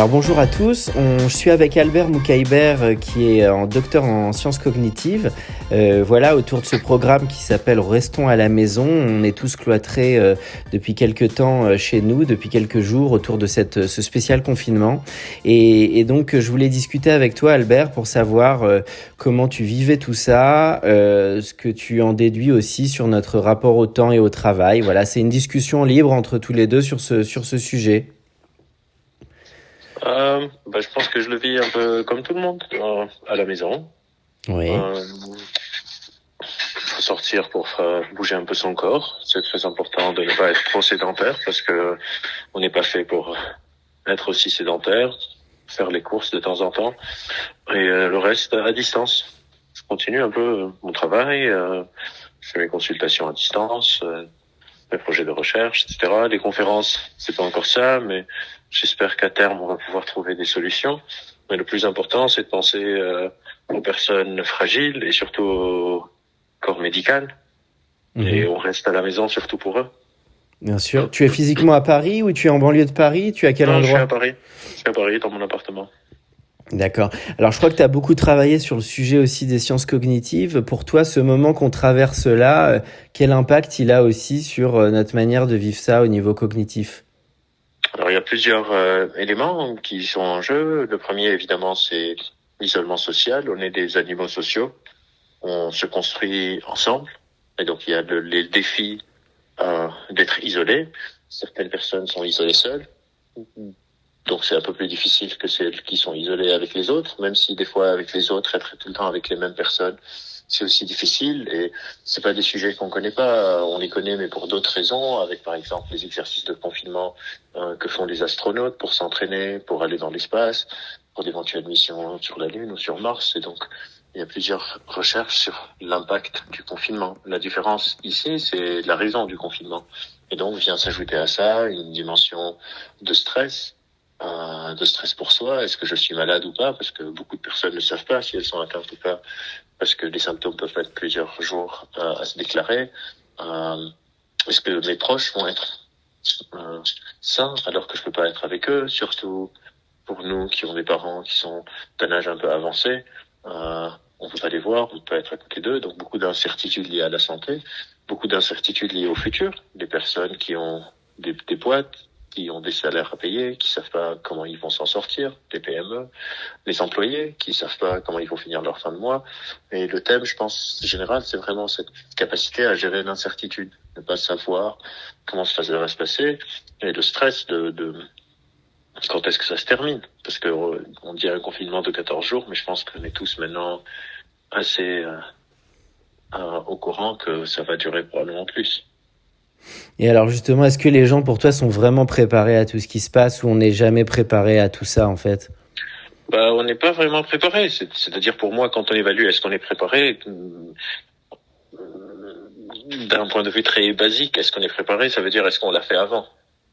Alors bonjour à tous, je suis avec Albert Moukaïber qui est docteur en sciences cognitives. Voilà, autour de ce programme qui s'appelle Restons à la maison. On est tous cloîtrés depuis quelques temps chez nous, depuis quelques jours, autour de ce spécial confinement. Et donc je voulais discuter avec toi Albert pour savoir comment tu vivais tout ça, ce que tu en déduis aussi sur notre rapport au temps et au travail. Voilà, c'est une discussion libre entre tous les deux sur ce sujet. Je pense que je le vis un peu comme tout le monde, à la maison. Oui. Faut sortir pour bouger un peu son corps. C'est très important de ne pas être trop sédentaire parce que on n'est pas fait pour être aussi sédentaire. Faire les courses de temps en temps et le reste à distance. Je continue un peu mon travail. Je fais mes consultations à distance, mes projets de recherche, etc. Les conférences, c'est pas encore ça, mais j'espère qu'à terme, on va pouvoir trouver des solutions. Mais le plus important, c'est de penser aux personnes fragiles et surtout au corps médical. Et on reste à la maison surtout pour eux. Bien sûr. Tu es physiquement à Paris ou tu es en banlieue de Paris? Tu es à quel endroit? Je suis à Paris. Je suis à Paris, dans mon appartement. D'accord. Alors, je crois que tu as beaucoup travaillé sur le sujet aussi des sciences cognitives. Pour toi, ce moment qu'on traverse là, quel impact il a aussi sur notre manière de vivre ça au niveau cognitif? Alors, il y a plusieurs éléments qui sont en jeu. Le premier, évidemment, c'est l'isolement social. On est des animaux sociaux. On se construit ensemble. Et donc, il y a les défis d'être isolé. Certaines personnes sont isolées seules. Donc, c'est un peu plus difficile que celles qui sont isolées avec les autres, même si des fois, avec les autres, être tout le temps avec les mêmes personnes, c'est aussi difficile. Et c'est pas des sujets qu'on connaît pas. On les connaît, mais pour d'autres raisons, avec par exemple les exercices de confinement que font les astronautes pour s'entraîner, pour aller dans l'espace, pour d'éventuelles missions sur la Lune ou sur Mars. Et donc, il y a plusieurs recherches sur l'impact du confinement. La différence ici, c'est la raison du confinement. Et donc, vient s'ajouter à ça une dimension de stress pour soi. Est-ce que je suis malade ou pas? Parce que beaucoup de personnes ne savent pas si elles sont atteintes ou pas, parce que les symptômes peuvent mettre plusieurs jours à se déclarer. Est-ce que mes proches vont être sains alors que je peux pas être avec eux? Surtout pour nous qui ont des parents qui sont d'un âge un peu avancé, on peut pas les voir, on peut pas être à côté d'eux. Donc beaucoup d'incertitudes liées à la santé, beaucoup d'incertitudes liées au futur. Des personnes qui ont des boîtes, qui ont des salaires à payer, qui savent pas comment ils vont s'en sortir, les PME, les employés qui savent pas comment ils vont finir leur fin de mois. Et le thème, je pense, général, c'est vraiment cette capacité à gérer l'incertitude, ne pas savoir comment ça va se passer, et le stress de quand est-ce que ça se termine. Parce que on dit un confinement de 14 jours, mais je pense qu'on est tous maintenant assez au courant que ça va durer probablement plus. Et alors justement, est-ce que les gens pour toi sont vraiment préparés à tout ce qui se passe ou on n'est jamais préparé à tout ça en fait? On n'est pas vraiment préparé. C'est-à-dire pour moi, quand on évalue, est-ce qu'on est préparé d'un point de vue très basique, est-ce qu'on est préparé? Ça veut dire est-ce qu'on l'a fait avant?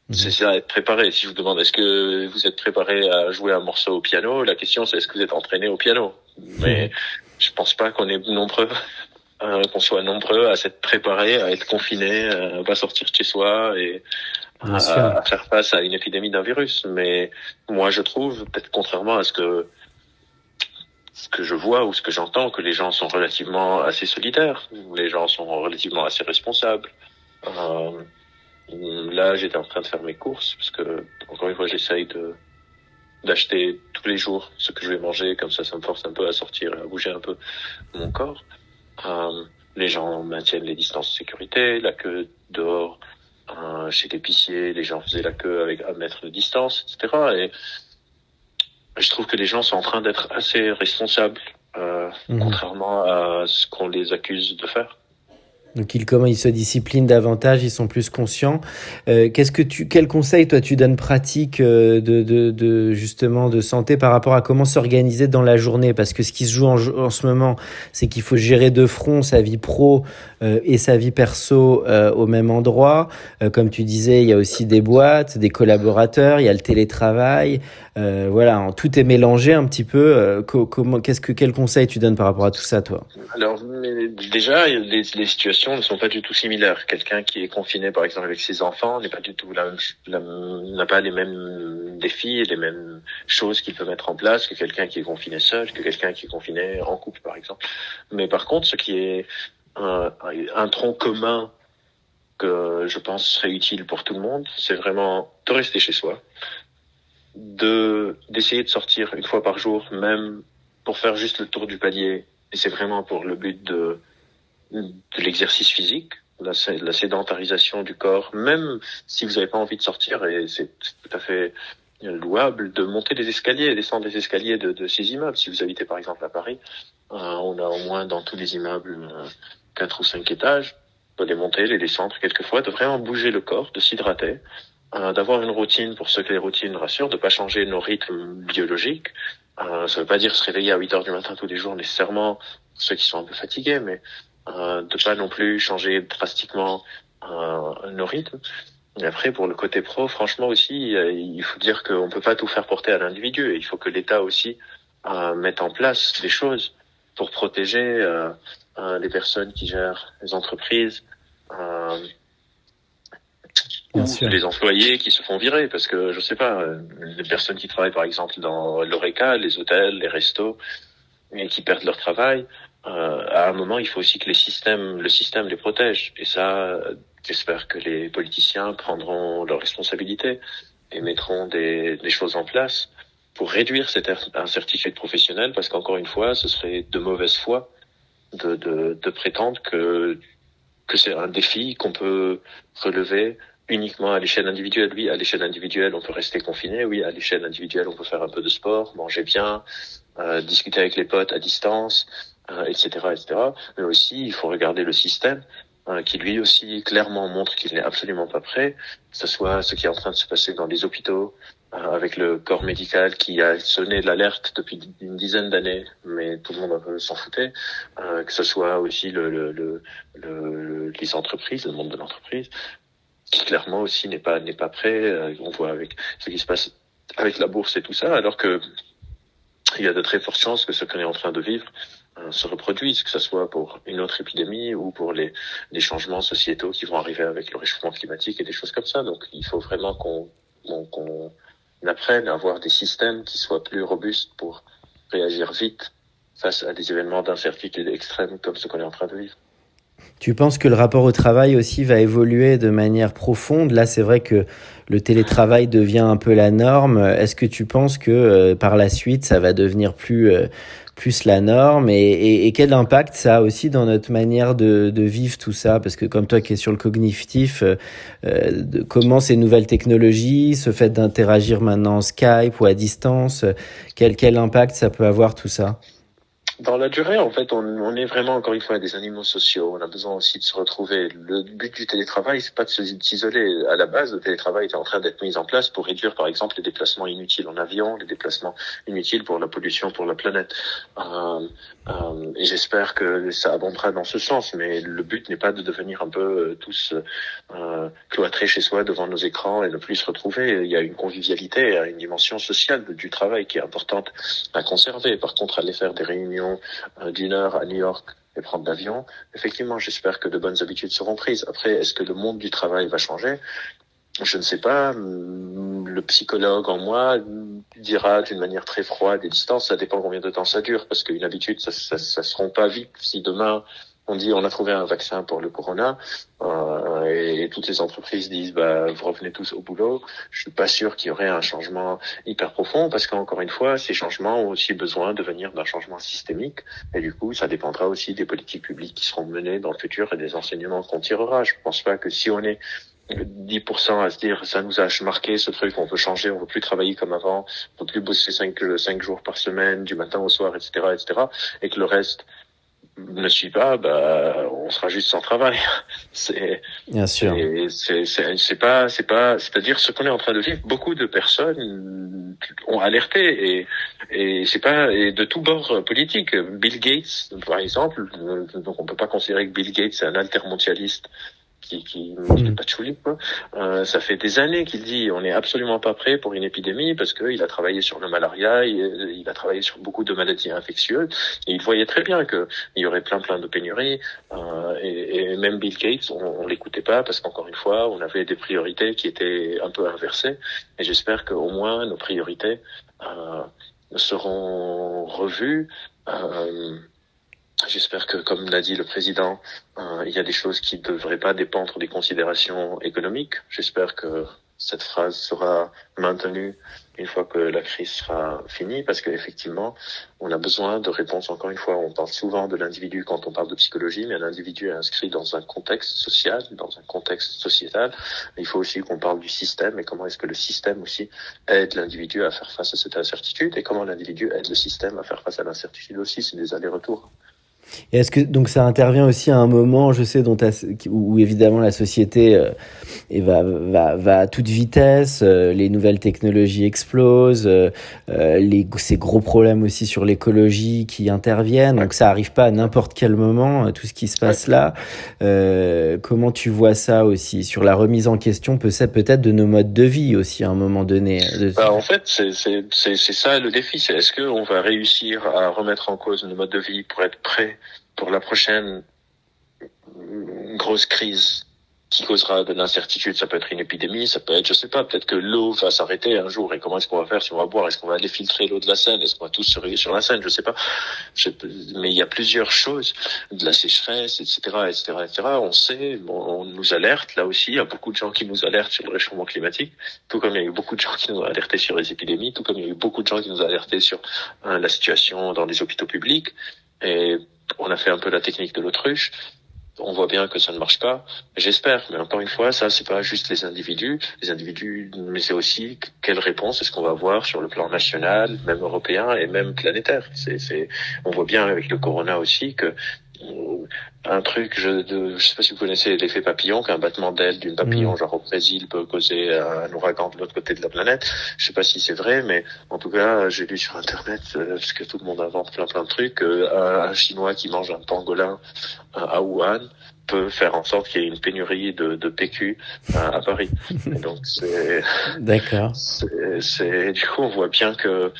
C'est ça, être préparé. Si je vous demande est-ce que vous êtes préparé à jouer un morceau au piano, la question c'est est-ce que vous êtes entraîné au piano? Mais je pense pas qu'on est nombreux. Qu'on soit nombreux à s'être préparés, à être confinés, à pas sortir de chez soi et à faire face à une épidémie d'un virus. Mais moi, je trouve, peut-être contrairement à ce que je vois ou ce que j'entends, que les gens sont relativement assez solidaires, les gens sont relativement assez responsables. Là, j'étais en train de faire mes courses parce que, encore une fois, j'essaye d'acheter tous les jours ce que je vais manger, comme ça me force un peu à sortir, à bouger un peu mon corps. Les gens maintiennent les distances de sécurité, la queue dehors, chez l'épicier, les gens faisaient la queue avec 1 mètre de distance, etc. Et je trouve que les gens sont en train d'être assez responsables, contrairement à ce qu'on les accuse de faire. Donc comment ils se disciplinent davantage, ils sont plus conscients. Quel conseil toi tu donnes pratique de justement de santé par rapport à comment s'organiser dans la journée? Parce que ce qui se joue en ce moment, c'est qu'il faut gérer de front sa vie pro et sa vie perso au même endroit. Comme tu disais, il y a aussi des boîtes, des collaborateurs, il y a le télétravail. Voilà, tout est mélangé un petit peu. Quel conseil tu donnes par rapport à tout ça, toi? Alors déjà, les situations situations ne sont pas du tout similaires. Quelqu'un qui est confiné, par exemple, avec ses enfants, n'est pas du tout n'a pas les mêmes défis et les mêmes choses qu'il peut mettre en place que quelqu'un qui est confiné seul, que quelqu'un qui est confiné en couple, par exemple. Mais par contre, ce qui est un tronc commun que je pense serait utile pour tout le monde, c'est vraiment de rester chez soi, d'essayer de sortir une fois par jour, même pour faire juste le tour du palier. Et c'est vraiment pour le but de l'exercice physique, la sédentarisation du corps, même si vous n'avez pas envie de sortir, et c'est tout à fait louable, de monter des escaliers, descendre des escaliers de ces immeubles. Si vous habitez par exemple à Paris, on a au moins dans tous les immeubles 4 ou 5 étages, de les monter, les descendre quelquefois, de vraiment bouger le corps, de s'hydrater, d'avoir une routine pour ceux que les routines rassurent, de pas changer nos rythmes biologiques. Ça veut pas dire se réveiller à 8 heures du matin tous les jours nécessairement, pour ceux qui sont un peu fatigués, mais de pas non plus changer drastiquement nos rythmes. Et après, pour le côté pro, franchement aussi, il faut dire qu'on peut pas tout faire porter à l'individu. Et il faut que l'État aussi mette en place des choses pour protéger les personnes qui gèrent les entreprises ou les employés qui se font virer. Parce que, je sais pas, les personnes qui travaillent par exemple dans l'Horeca, les hôtels, les restos, et qui perdent leur travail, à un moment, il faut aussi que le système les protège. Et ça, j'espère que les politiciens prendront leurs responsabilités et mettront des choses en place pour réduire cette incertitude professionnelle, parce qu'encore une fois, ce serait de mauvaise foi de prétendre que c'est un défi qu'on peut relever uniquement à l'échelle individuelle. Oui, à l'échelle individuelle, on peut rester confiné. Oui, à l'échelle individuelle, on peut faire un peu de sport, manger bien, discuter avec les potes à distance, etc., etc. Mais aussi, il faut regarder le système qui lui aussi clairement montre qu'il n'est absolument pas prêt, que ce soit ce qui est en train de se passer dans les hôpitaux, avec le corps médical qui a sonné l'alerte depuis une dizaine d'années, mais tout le monde un peu s'en foutait, que ce soit aussi les entreprises, le monde de l'entreprise, qui clairement aussi n'est pas prêt. On voit avec ce qui se passe avec la bourse et tout ça, alors que il y a de très fortes chances que ce qu'on est en train de vivre se reproduise, que ce soit pour une autre épidémie ou pour les changements sociétaux qui vont arriver avec le réchauffement climatique et des choses comme ça. Donc il faut vraiment qu'on apprenne à avoir des systèmes qui soient plus robustes pour réagir vite face à des événements d'incertitude extrême comme ce qu'on est en train de vivre. Tu penses que le rapport au travail aussi va évoluer de manière profonde? Là, c'est vrai que le télétravail devient un peu la norme. Est-ce que tu penses que par la suite, ça va devenir plus la norme? Et quel impact ça a aussi dans notre manière de vivre tout ça? Parce que comme toi qui es sur le cognitif, comment ces nouvelles technologies, ce fait d'interagir maintenant en Skype ou à distance, quel impact ça peut avoir tout ça? Dans la durée, en fait, on est vraiment, encore une fois, des animaux sociaux. On a besoin aussi de se retrouver. Le but du télétravail, c'est pas de s'isoler. À la base, le télétravail était en train d'être mis en place pour réduire, par exemple, les déplacements inutiles en avion, les déplacements inutiles pour la pollution, pour la planète. Et j'espère que ça abondera dans ce sens. Mais le but n'est pas de devenir un peu tous cloîtrés chez soi devant nos écrans et ne plus se retrouver. Il y a une convivialité, une dimension sociale du travail qui est importante à conserver. Par contre, aller faire des réunions d'une heure à New York et prendre l'avion, effectivement, j'espère que de bonnes habitudes seront prises. Après, est-ce que le monde du travail va changer? Je ne sais pas. Le psychologue en moi dira d'une manière très froide et distante, ça dépend combien de temps ça dure, parce qu'une habitude, ça se rompt pas vite. Si demain on dit on a trouvé un vaccin pour le corona et toutes les entreprises disent vous revenez tous au boulot, je suis pas sûr qu'il y aurait un changement hyper profond, parce qu'encore une fois, ces changements ont aussi besoin de venir d'un changement systémique, et du coup ça dépendra aussi des politiques publiques qui seront menées dans le futur et des enseignements qu'on tirera. Je pense pas que si on est 10% à se dire ça nous a marqué ce truc, on veut changer, on veut plus travailler comme avant, on veut plus bosser 5 jours par semaine, du matin au soir, etc., et que le reste ne suit pas, on sera juste sans travail. Bien sûr. C'est-à-dire ce qu'on est en train de vivre. Beaucoup de personnes ont alerté et c'est pas, et de tous bords politiques. Bill Gates, par exemple, donc on peut pas considérer que Bill Gates est un altermondialiste qui mange du patchouli, quoi. Ça fait des années qu'il dit on n'est absolument pas prêt pour une épidémie parce qu'il a travaillé sur le malaria, il a travaillé sur beaucoup de maladies infectieuses et il voyait très bien que il y aurait plein de pénuries. Et même Bill Gates, on l'écoutait pas parce qu'encore une fois, on avait des priorités qui étaient un peu inversées. Et j'espère qu'au moins nos priorités seront revues. J'espère que, comme l'a dit le président, il y a des choses qui ne devraient pas dépendre des considérations économiques. J'espère que cette phrase sera maintenue une fois que la crise sera finie, parce qu'effectivement, on a besoin de réponses. Encore une fois, on parle souvent de l'individu quand on parle de psychologie, mais l'individu est inscrit dans un contexte social, dans un contexte sociétal. Il faut aussi qu'on parle du système et comment est-ce que le système aussi aide l'individu à faire face à cette incertitude et comment l'individu aide le système à faire face à l'incertitude aussi. C'est des allers-retours. Et est-ce que donc ça intervient aussi à un moment, je sais, où évidemment la société va à toute vitesse, les nouvelles technologies explosent, ces gros problèmes aussi sur l'écologie qui interviennent, donc ça arrive pas à n'importe quel moment, tout ce qui se passe là. Comment tu vois ça aussi sur la remise en question peut-être de nos modes de vie aussi à un moment donné? En fait, c'est ça le défi, c'est est-ce qu'on va réussir à remettre en cause nos modes de vie pour être prêt pour la prochaine grosse crise qui causera de l'incertitude. Ça peut être une épidémie, ça peut être, je sais pas, peut-être que l'eau va s'arrêter un jour et comment est-ce qu'on va faire si on va boire? Est-ce qu'on va aller filtrer l'eau de la Seine? Est-ce qu'on va tous se réunir sur la Seine? Je sais pas. Mais il y a plusieurs choses, de la sécheresse, etc. On sait, on nous alerte, là aussi, il y a beaucoup de gens qui nous alertent sur le réchauffement climatique, tout comme il y a eu beaucoup de gens qui nous ont alertés sur les épidémies, tout comme il y a eu beaucoup de gens qui nous ont alertés sur la situation dans les hôpitaux publics. Et on a fait un peu la technique de l'autruche. On voit bien que ça ne marche pas. J'espère, mais encore une fois, ça, c'est pas juste les individus, mais c'est aussi quelle réponse est-ce qu'on va avoir sur le plan national, même européen et même planétaire. On voit bien avec le corona aussi que un truc, je sais pas si vous connaissez l'effet papillon, qu'un battement d'aile d'une papillon, genre au Brésil, peut causer un ouragan de l'autre côté de la planète. Je sais pas si c'est vrai, mais en tout cas, j'ai lu sur Internet, parce que tout le monde invente plein de trucs, un Chinois qui mange un pangolin à Wuhan peut faire en sorte qu'il y ait une pénurie de PQ à Paris. Et donc D'accord. Du coup, on voit bien que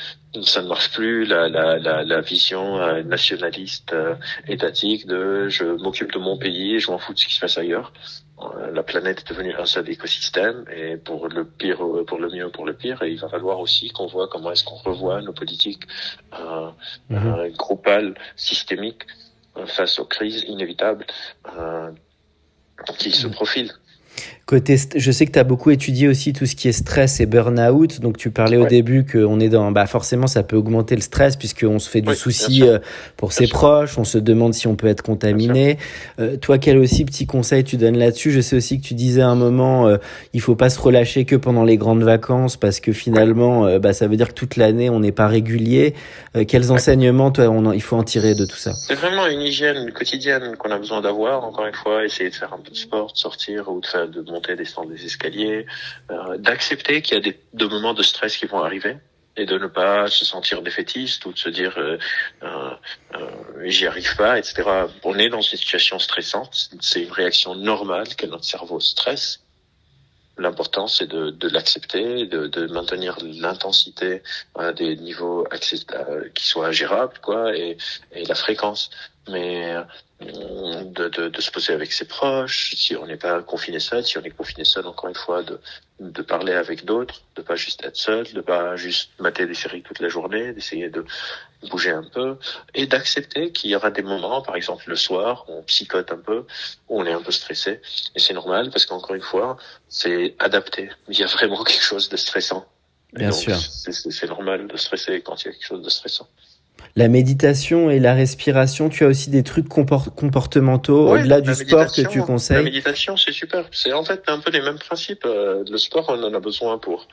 ça ne marche plus la vision nationaliste étatique de je m'occupe de mon pays et je m'en fous de ce qui se passe ailleurs. La planète est devenue un seul écosystème et pour le pire, pour le mieux, pour le pire, et il va falloir aussi qu'on voit comment est-ce qu'on revoit nos politiques groupales, systémiques face aux crises inévitables qui se profilent. Je sais que tu as beaucoup étudié aussi tout ce qui est stress et burn-out. Donc, tu parlais au début qu'on est forcément, ça peut augmenter le stress puisqu'on se fait du souci pour ses proches. On se demande si on peut être contaminé. Toi, quel aussi petit conseil tu donnes là-dessus? Je sais aussi que tu disais à un moment, il faut pas se relâcher que pendant les grandes vacances parce que finalement, ça veut dire que toute l'année, on n'est pas régulier. Quels enseignements, toi, il faut en tirer de tout ça? C'est vraiment une hygiène quotidienne qu'on a besoin d'avoir. Encore une fois, essayer de faire un peu de sport, de sortir ou de monter, descendre des escaliers, d'accepter qu'il y a de moments de stress qui vont arriver et de ne pas se sentir défaitiste ou de se dire j'y arrive pas, etc. On est dans une situation stressante, c'est une réaction normale que notre cerveau stresse. L'important, c'est de l'accepter, de maintenir l'intensité à des niveaux qui soient gérables, quoi, et la fréquence. Mais de se poser avec ses proches, si on n'est pas confiné seul, si on est confiné seul, encore une fois, de parler avec d'autres, de pas juste être seul, de pas juste mater des séries toute la journée, d'essayer de bouger un peu et d'accepter qu'il y aura des moments, par exemple le soir, où on psychote un peu, où on est un peu stressé. Et c'est normal parce qu'encore une fois, c'est adapté. Il y a vraiment quelque chose de stressant. Bien sûr. C'est normal de stresser quand il y a quelque chose de stressant. La méditation et la respiration, tu as aussi des trucs comportementaux au-delà du sport que tu conseilles? La méditation, c'est super. C'est en fait un peu les mêmes principes. Le sport, on en a besoin pour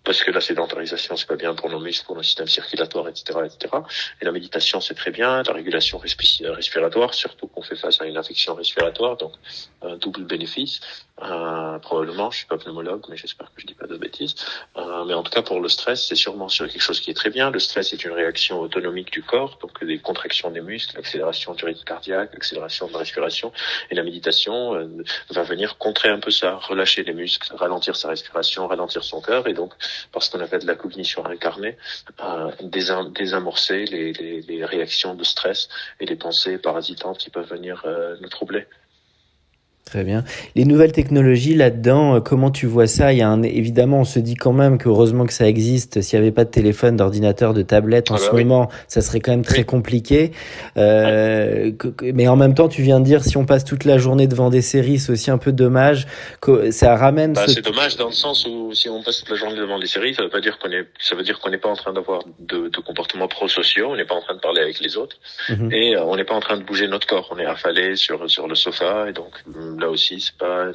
parce que la sédentarisation, c'est pas bien pour nos muscles, pour nos systèmes circulatoires, etc., etc. Et la méditation, c'est très bien. La régulation respiratoire, surtout qu'on fait face à une infection respiratoire, donc un double bénéfice. Probablement, je suis pas pneumologue, mais j'espère que je dis pas de bêtises. Mais en tout cas, pour le stress, c'est sûrement sur quelque chose qui est très bien. Le stress est une réaction autonomique du corps, donc des contractions des muscles, accélération du rythme cardiaque, accélération de la respiration. Et la méditation va venir contrer un peu ça, relâcher les muscles, ralentir sa respiration, ralentir son cœur, et donc, parce qu'on appelle de la cognition incarnée, désamorcer les réactions de stress et les pensées parasitantes qui peuvent venir nous troubler. Très bien. Les nouvelles technologies là-dedans, comment tu vois ça? Évidemment, on se dit quand même que heureusement que ça existe. S'il n'y avait pas de téléphone, d'ordinateur, de tablette en ce moment, ça serait quand même très compliqué. Mais en même temps, tu viens de dire, si on passe toute la journée devant des séries, c'est aussi un peu dommage. Ça ramène. C'est dommage dans le sens où si on passe toute la journée devant des séries, ça veut dire qu'on n'est pas en train d'avoir de comportements prosociaux, on n'est pas en train de parler avec les autres, et on n'est pas en train de bouger notre corps. On est affalé sur le sofa, et donc là aussi, c'est pas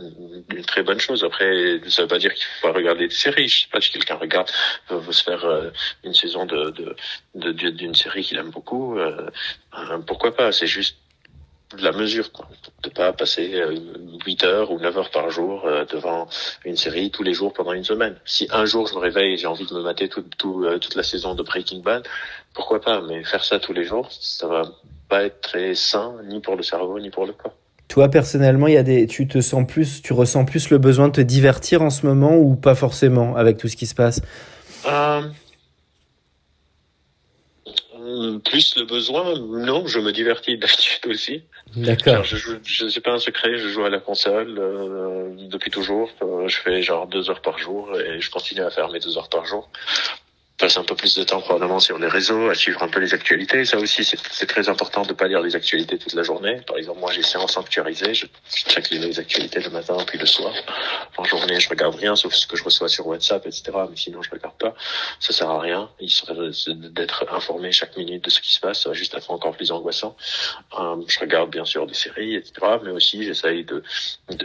une très bonne chose. Après, ça veut pas dire qu'il faut pas regarder des séries. Je sais pas si quelqu'un veut se faire une saison d'une série qu'il aime beaucoup. Pourquoi pas? C'est juste de la mesure, quoi. De pas passer 8 heures ou 9 heures par jour devant une série tous les jours pendant une semaine. Si un jour je me réveille et j'ai envie de me mater toute la saison de Breaking Bad, pourquoi pas? Mais faire ça tous les jours, ça va pas être très sain, ni pour le cerveau, ni pour le corps. Toi, personnellement, tu ressens plus le besoin de te divertir en ce moment ou pas forcément avec tout ce qui se passe? Plus le besoin, non, je me divertis d'habitude aussi. D'accord. Je sais pas un secret, je joue à la console depuis toujours. Je fais genre 2 heures par jour et je continue à faire mes 2 heures par jour. Passe un peu plus de temps probablement sur les réseaux, à suivre un peu les actualités. Ça aussi, c'est très important de pas lire les actualités toute la journée. Par exemple, moi, j'ai séance sanctuarisée. Je check les actualités le matin puis le soir. En journée, je regarde rien, sauf ce que je reçois sur WhatsApp, etc. Mais sinon, je regarde pas. Ça sert à rien. Il serait d'être informé chaque minute de ce qui se passe. Ça va juste être encore plus angoissant. Je regarde bien sûr des séries, etc. Mais aussi, j'essaye de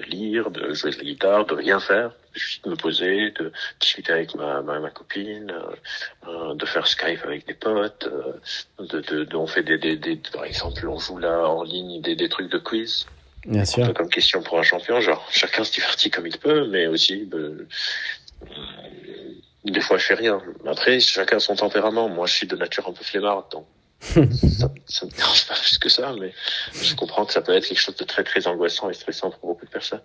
lire, de jouer de la guitare, de rien faire. Juste me poser, de discuter avec ma copine, de faire Skype avec des potes, on fait par exemple, on joue là en ligne des trucs de quiz. Bien sûr. Comme question pour un champion, genre chacun se divertit comme il peut, mais aussi des fois je fais rien. Après, chacun a son tempérament. Moi, je suis de nature un peu flemmarde, donc ça me dérange pas plus que ça, mais je comprends que ça peut être quelque chose de très très angoissant et stressant pour beaucoup de personnes.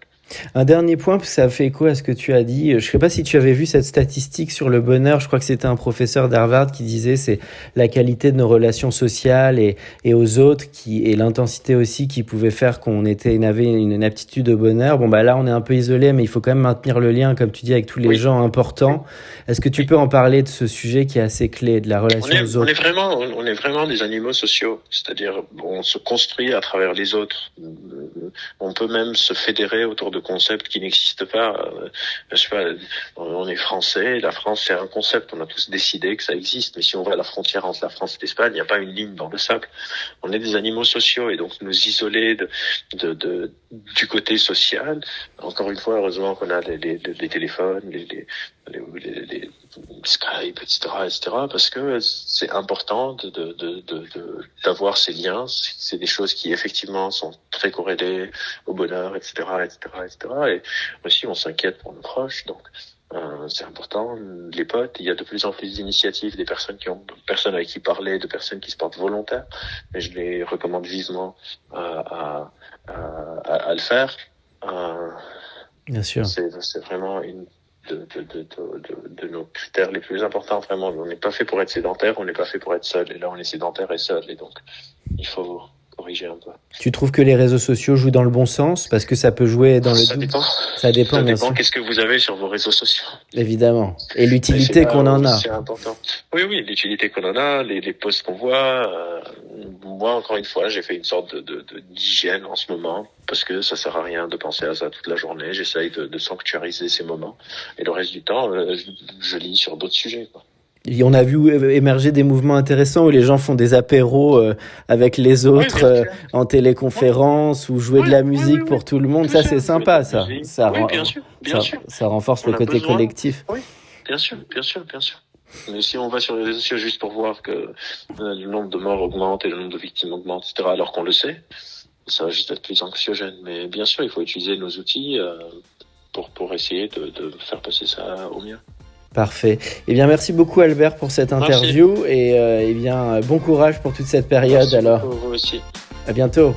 Un dernier point, parce que ça fait écho à ce que tu as dit. Je sais pas si tu avais vu cette statistique sur le bonheur. Je crois que c'était un professeur d'Harvard qui disait c'est la qualité de nos relations sociales et aux autres et l'intensité aussi qui pouvait faire qu'on avait une aptitude au bonheur. Bon, bah là, on est un peu isolé, mais il faut quand même maintenir le lien, comme tu dis, avec tous les gens importants. Est-ce que tu peux en parler de ce sujet qui est assez clé, de la relation aux autres? On est vraiment des animaux sociaux. C'est-à-dire, on se construit à travers les autres. On peut même se fédérer autour de concepts qui n'existent pas. Je sais pas, on est français, la France c'est un concept, on a tous décidé que ça existe, mais si on va à la frontière entre la France et l'Espagne, il n'y a pas une ligne dans le sable. On est des animaux sociaux et donc nous isoler du côté social. Encore une fois, heureusement qu'on a les téléphones, les Skype, etc., parce que c'est important d'avoir ces liens. C'est des choses qui effectivement sont très corrélées au bonheur, etc., et aussi on s'inquiète pour nos proches, donc c'est important. Les potes, il y a de plus en plus d'initiatives, des personnes avec qui parler, de personnes qui se portent volontaires, et je les recommande vivement à le faire. Bien sûr. C'est vraiment une de nos critères les plus importants, vraiment. On n'est pas fait pour être sédentaire, on n'est pas fait pour être seul. Et là, on est sédentaire et seul. Et donc, il faut corriger un peu. Tu trouves que les réseaux sociaux jouent dans le bon sens? Parce que ça peut jouer dans le doute. Ça dépend. Qu'est-ce que vous avez sur vos réseaux sociaux? Évidemment. Et l'utilité qu'on en a. C'est important. Oui, l'utilité qu'on en a, les posts qu'on voit. Moi, encore une fois, j'ai fait une sorte d'hygiène en ce moment, parce que ça sert à rien de penser à ça toute la journée. J'essaye de sanctuariser ces moments. Et le reste du temps, je lis sur d'autres sujets, quoi. Et on a vu émerger des mouvements intéressants où les gens font des apéros avec les autres en téléconférence ou jouer de la musique pour tout le monde. Ça, c'est sympa, ça. Ça renforce le côté collectif. Oui. Bien sûr, bien sûr, bien sûr. Mais si on va sur les réseaux sociaux juste pour voir que le nombre de morts augmente et le nombre de victimes augmente, etc., alors qu'on le sait, ça va juste être plus anxiogène. Mais bien sûr, il faut utiliser nos outils pour essayer de faire passer ça au mieux. Parfait. Eh bien, merci beaucoup Albert pour cette interview et eh bien, bon courage pour toute cette période Merci alors. beaucoup, vous aussi. À bientôt.